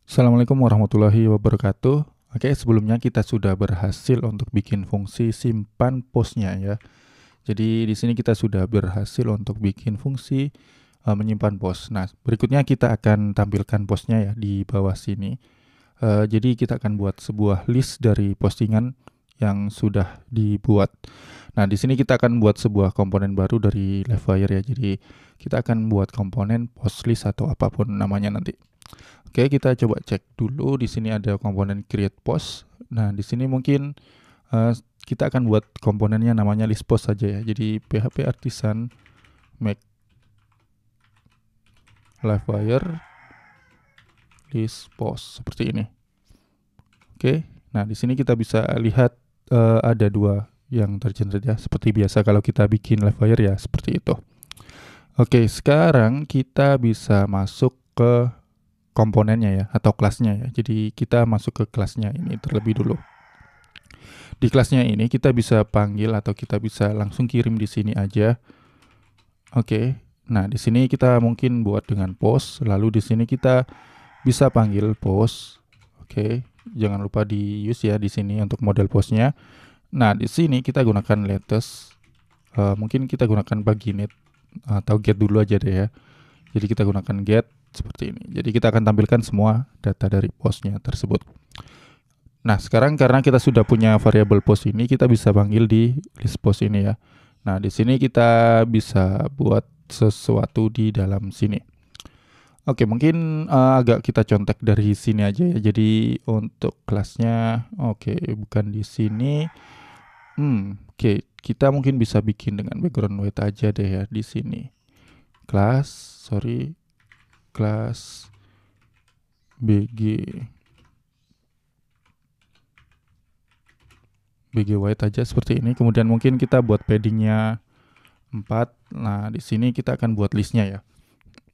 Assalamualaikum warahmatullahi wabarakatuh. Oke, sebelumnya kita sudah berhasil untuk bikin fungsi simpan postnya ya. Jadi di sini kita sudah berhasil untuk bikin fungsi menyimpan post. Nah, berikutnya kita akan tampilkan postnya ya di bawah sini. Jadi kita akan buat sebuah list dari postingan yang sudah dibuat. Nah, di sini kita akan buat sebuah komponen baru dari Livewire ya. Jadi kita akan buat komponen post list atau apapun namanya nanti. Oke, kita coba cek dulu. Di sini ada komponen create post. Nah, di sini mungkin uh, kita akan buat komponennya namanya list post saja ya. Jadi PHP artisan make Livewire list post seperti ini. Oke. Nah, di sini kita bisa lihat ada dua yang tergenerate ya. Seperti biasa kalau kita bikin Livewire ya seperti itu. Oke, sekarang kita bisa masuk ke komponennya ya atau kelasnya ya. Jadi kita masuk ke kelasnya ini terlebih dulu. Di kelasnya ini kita bisa panggil atau kita bisa langsung kirim di sini aja. Oke. Nah, di sini kita mungkin buat dengan post, lalu di sini kita bisa panggil post. Oke. Jangan lupa di use ya di sini untuk model postnya. Nah, di sini kita gunakan latest. Mungkin kita gunakan paginate atau get dulu aja deh ya. Jadi kita gunakan get seperti ini. Jadi kita akan tampilkan semua data dari postnya tersebut. Nah, sekarang karena kita sudah punya variabel post ini, kita bisa panggil di list post ini ya. Nah, di sini kita bisa buat sesuatu di dalam sini. Oke, mungkin agak kita contek dari sini aja ya. Jadi untuk kelasnya, oke, bukan di sini. Oke, kita mungkin bisa bikin dengan background white aja deh ya di sini. Kelas BG white aja seperti ini. Kemudian mungkin kita buat paddingnya 4. Nah, di sini kita akan buat listnya ya.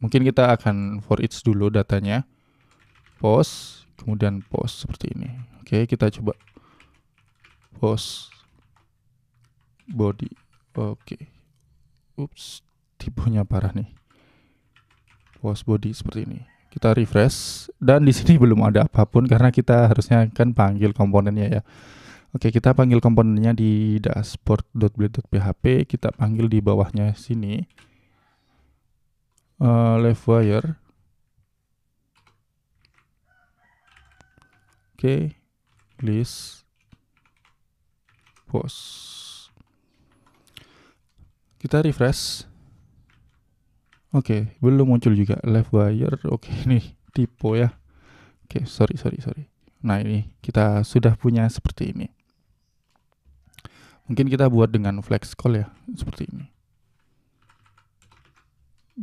Mungkin kita akan for each dulu datanya. Post, kemudian post seperti ini. Oke, kita coba post body. Oke. Ups, tipenya parah nih. Post body seperti ini. Kita refresh dan di sini belum ada apapun karena kita harusnya kan panggil komponennya ya. Oke, kita panggil komponennya di dashboard.blade.php. Kita panggil di bawahnya sini. Livewire. Oke, list post. Kita refresh. Oke, belum muncul juga Livewire. Oke, ini typo ya. Oke, sorry. Nah, ini kita sudah punya seperti ini. Mungkin kita buat dengan flex call ya, seperti ini.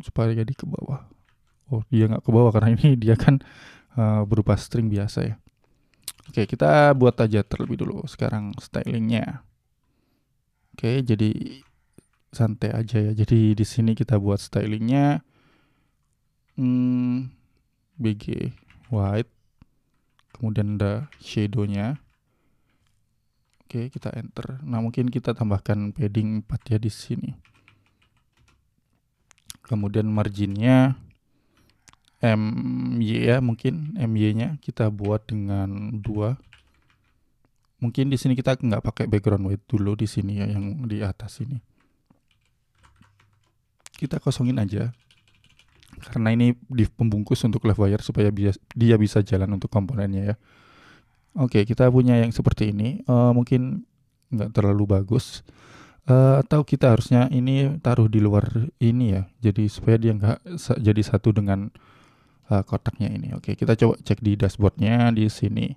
Supaya jadi ke bawah. Oh, dia nggak ke bawah karena ini dia kan berupa string biasa ya. Oke, kita buat aja terlebih dulu. Sekarang stylingnya. Oke, jadi santai aja ya. Jadi di sini kita buat stylingnya BG white. Kemudian ada shadownya. Oke, kita enter. Nah, mungkin kita tambahkan padding 4 ya di sini. Kemudian marginnya MY ya, mungkin MY-nya kita buat dengan 2. Mungkin di sini kita nggak pakai background white dulu di sini ya, yang di atas ini. Kita kosongin aja. Karena ini div pembungkus untuk Livewire supaya dia bisa jalan untuk komponennya ya. Oke, kita punya yang seperti ini. Mungkin nggak terlalu bagus. Atau kita harusnya ini taruh di luar ini ya. Jadi supaya dia nggak jadi satu dengan kotaknya ini. Oke, kita coba cek di dashboardnya di sini.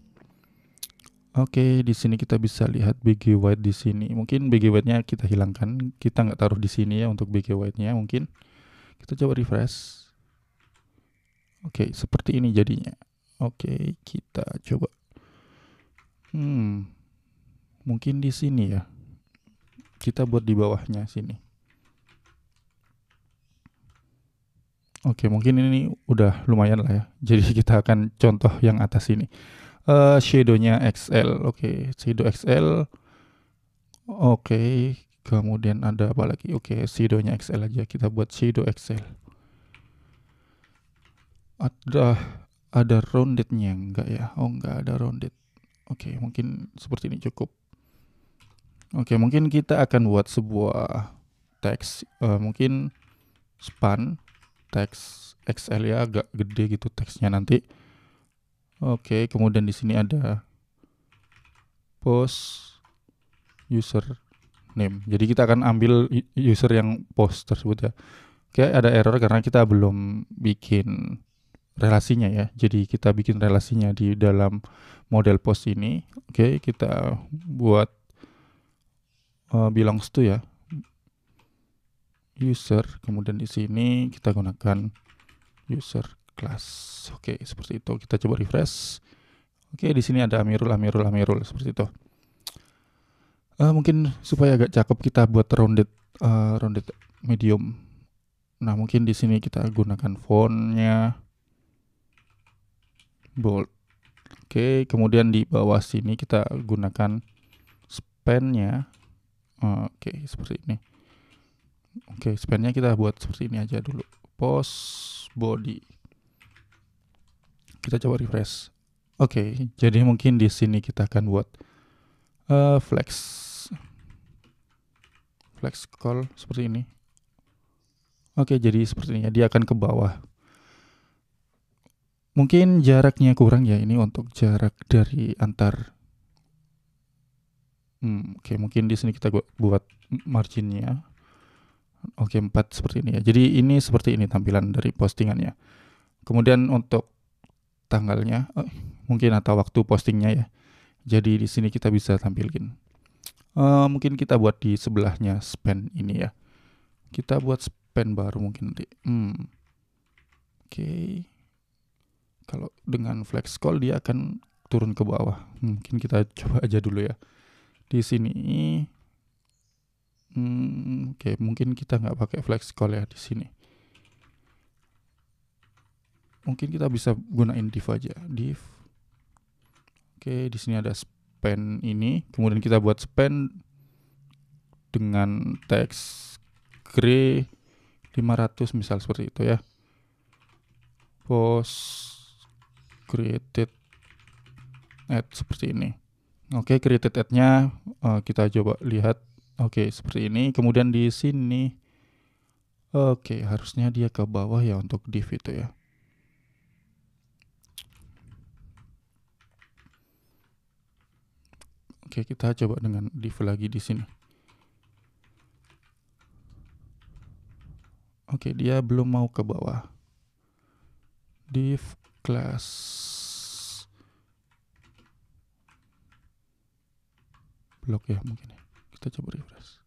Oke, di sini kita bisa lihat BG white di sini. Mungkin BG white-nya kita hilangkan. Kita nggak taruh di sini ya untuk BG white-nya. Mungkin kita coba refresh. Oke, seperti ini jadinya. Oke, kita coba. Mungkin di sini ya. Kita buat di bawahnya sini. Oke, mungkin ini udah lumayan lah ya. Jadi kita akan contoh yang atas ini. Shadow-nya XL. Oke, shadow XL. Oke, kemudian ada apa lagi? Oke, shadow-nya XL aja. Kita buat shadow XL. ada roundednya enggak ya? Oh, enggak ada rounded. Oke, mungkin seperti ini cukup. Oke, mungkin kita akan buat sebuah teks, mungkin span teks XL ya, agak gede gitu teksnya nanti. Oke, kemudian di sini ada post user name. Jadi kita akan ambil user yang post tersebut ya. Oke, ada error karena kita belum bikin relasinya ya. Jadi kita bikin relasinya di dalam model post ini. Oke, kita buat belongs to ya, user. Kemudian di sini kita gunakan user class. Oke, seperti itu. Kita coba refresh. Oke, di sini ada Amirul seperti itu. Mungkin supaya agak cakep kita buat rounded medium. Nah, mungkin di sini kita gunakan fontnya bold. Oke, kemudian di bawah sini kita gunakan span-nya. Oke, seperti ini. Oke, span-nya kita buat seperti ini aja dulu. Post body. Kita coba refresh. Oke, jadi mungkin di sini kita akan buat flex call seperti ini. Oke, jadi seperti ini ya, dia akan ke bawah. Mungkin jaraknya kurang ya, ini untuk jarak dari antar. Oke, mungkin di sini kita buat marginnya. Oke, 4 seperti ini ya. Jadi ini seperti ini tampilan dari postingannya. Kemudian untuk tanggalnya mungkin atau waktu postingnya ya. Jadi di sini kita bisa tampilkan. Mungkin kita buat di sebelahnya span ini ya. Kita buat span baru mungkin nanti. Oke. Kalau dengan flex call dia akan turun ke bawah. Mungkin kita coba aja dulu ya. Di sini oke, mungkin kita nggak pakai flex call ya di sini. Mungkin kita bisa gunain div aja, div. Oke, di sini ada span ini, kemudian kita buat span dengan teks gray 500 misal seperti itu ya. Post created ad seperti ini. Oke, created ad-nya kita coba lihat. Oke, seperti ini. Kemudian di sini oke, harusnya dia ke bawah ya untuk div itu ya. Oke, kita coba dengan div lagi di sini. Oke, dia belum mau ke bawah. Div class. Blok ya mungkin ya. Kita coba refresh.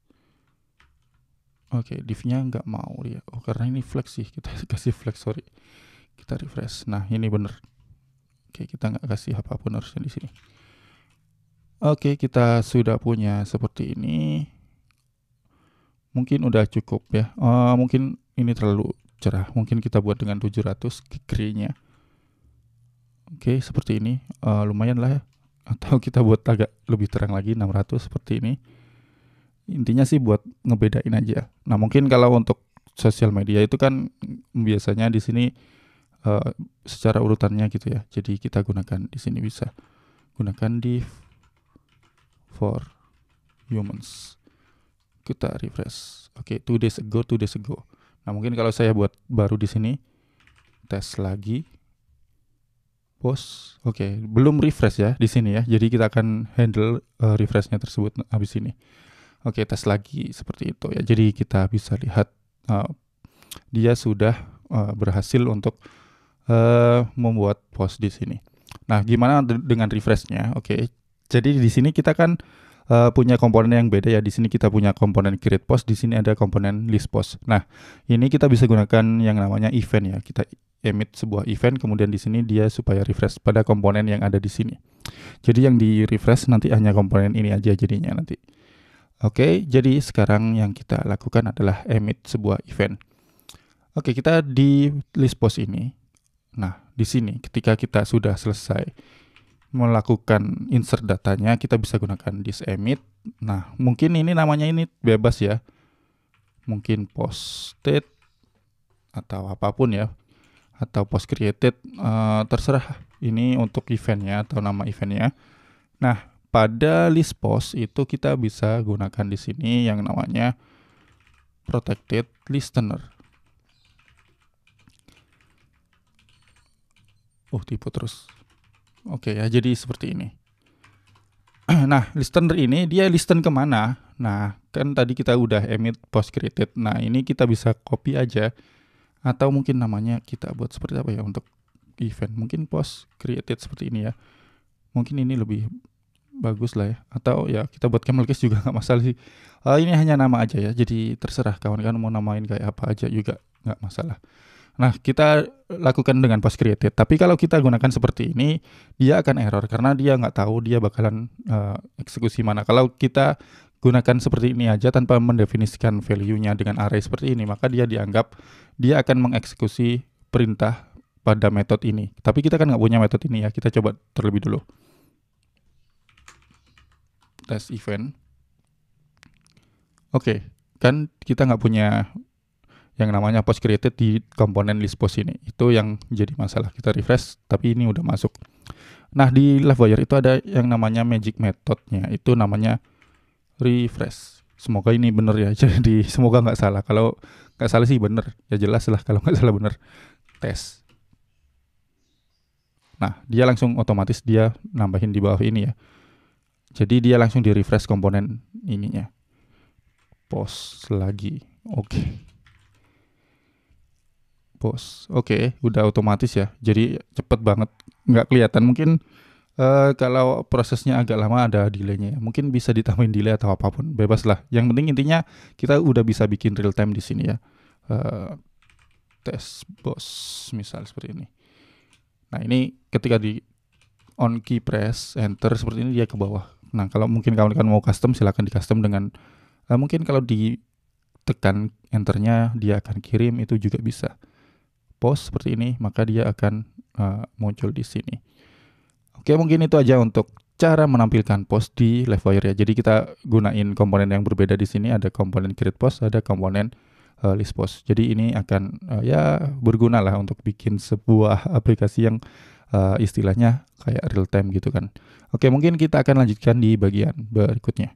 Oke, div-nya nggak mau dia. Oh, karena ini flex sih. Kita kasih flex, sorry. Kita refresh. Nah, ini bener. Oke, kita nggak kasih apapun harusnya di sini. Oke, kita sudah punya seperti ini. Mungkin udah cukup ya. Mungkin ini terlalu cerah. Mungkin kita buat dengan 700 gray-nya. Oke, seperti ini. Lumayan lah ya. Atau kita buat agak lebih terang lagi, 600 seperti ini. Intinya sih buat ngebedain aja. Nah, mungkin kalau untuk sosial media itu kan biasanya di sini secara urutannya gitu ya. Jadi kita gunakan di sini bisa gunakan div for humans. Kita refresh. Oke, 2 days ago. Nah, mungkin kalau saya buat baru di sini, tes lagi, post. Oke, belum refresh ya di sini ya. Jadi kita akan handle refreshnya tersebut habis ini. Oke, tes lagi seperti itu ya. Jadi kita bisa lihat dia sudah berhasil untuk membuat post di sini. Nah, gimana dengan refreshnya? Oke, jadi di sini kita kan punya komponen yang beda ya. Di sini kita punya komponen create post, di sini ada komponen list post. Nah, ini kita bisa gunakan yang namanya event ya. Kita emit sebuah event, kemudian di sini dia supaya refresh pada komponen yang ada di sini. Jadi yang di refresh nanti hanya komponen ini aja jadinya nanti. Oke, jadi sekarang yang kita lakukan adalah emit sebuah event. Oke, kita di list post ini. Nah, di sini ketika kita sudah selesai melakukan insert datanya, kita bisa gunakan this emit. Nah, mungkin ini namanya ini bebas ya. Mungkin posted atau apapun ya. atau post created, terserah ini untuk eventnya atau nama eventnya. Nah, pada list post itu kita bisa gunakan di sini yang namanya protected listener. Tipe terus. Oke ya, jadi seperti ini. Nah, listener ini dia listen kemana? Nah, kan tadi kita udah emit post created. Nah, ini kita bisa copy aja. Atau mungkin namanya kita buat seperti apa ya untuk event. Mungkin post created seperti ini ya. Mungkin ini lebih bagus lah ya. Atau ya kita buat camel case juga nggak masalah sih. Ini hanya nama aja ya. Jadi terserah kawan-kawan mau namain kayak apa aja juga nggak masalah. Nah, kita lakukan dengan post created. Tapi kalau kita gunakan seperti ini, dia akan error karena dia nggak tahu dia bakalan eksekusi mana. Kalau kita gunakan seperti ini aja tanpa mendefinisikan value-nya dengan array seperti ini, maka dia dianggap dia akan mengeksekusi perintah pada metode ini. Tapi kita kan nggak punya metode ini ya. Kita coba terlebih dulu. Test event. Oke, kan kita nggak punya yang namanya post created di komponen list post ini. Itu yang jadi masalah. Kita refresh, tapi ini udah masuk. Nah, di Livewire itu ada yang namanya magic methodnya. Itu namanya refresh. Semoga ini bener ya. Jadi semoga nggak salah. Kalau nggak salah sih bener. Ya jelas lah kalau nggak salah bener. Tes. Nah, dia langsung otomatis dia nambahin di bawah ini ya. Jadi dia langsung di refresh komponen ininya. Post lagi. Oke. Post. Oke, udah otomatis ya. Jadi cepet banget. Nggak kelihatan. Mungkin kalau prosesnya agak lama ada delaynya. Mungkin bisa ditambahin delay atau apapun. Bebas lah. Yang penting intinya kita udah bisa bikin real time di sini ya. Tes boss misal seperti ini. Nah, ini ketika di on key press enter seperti ini dia ke bawah. Nah, kalau mungkin kawan-kawan mau custom silakan di custom dengan mungkin kalau ditekan enternya dia akan kirim, itu juga bisa. Post seperti ini maka dia akan muncul di sini. Oke, mungkin itu aja untuk cara menampilkan post di Livewire ya. Jadi kita gunain komponen yang berbeda di sini. Ada komponen create post, ada komponen list post. Jadi ini akan ya berguna lah untuk bikin sebuah aplikasi yang istilahnya kayak real time gitu kan. Oke, mungkin kita akan lanjutkan di bagian berikutnya.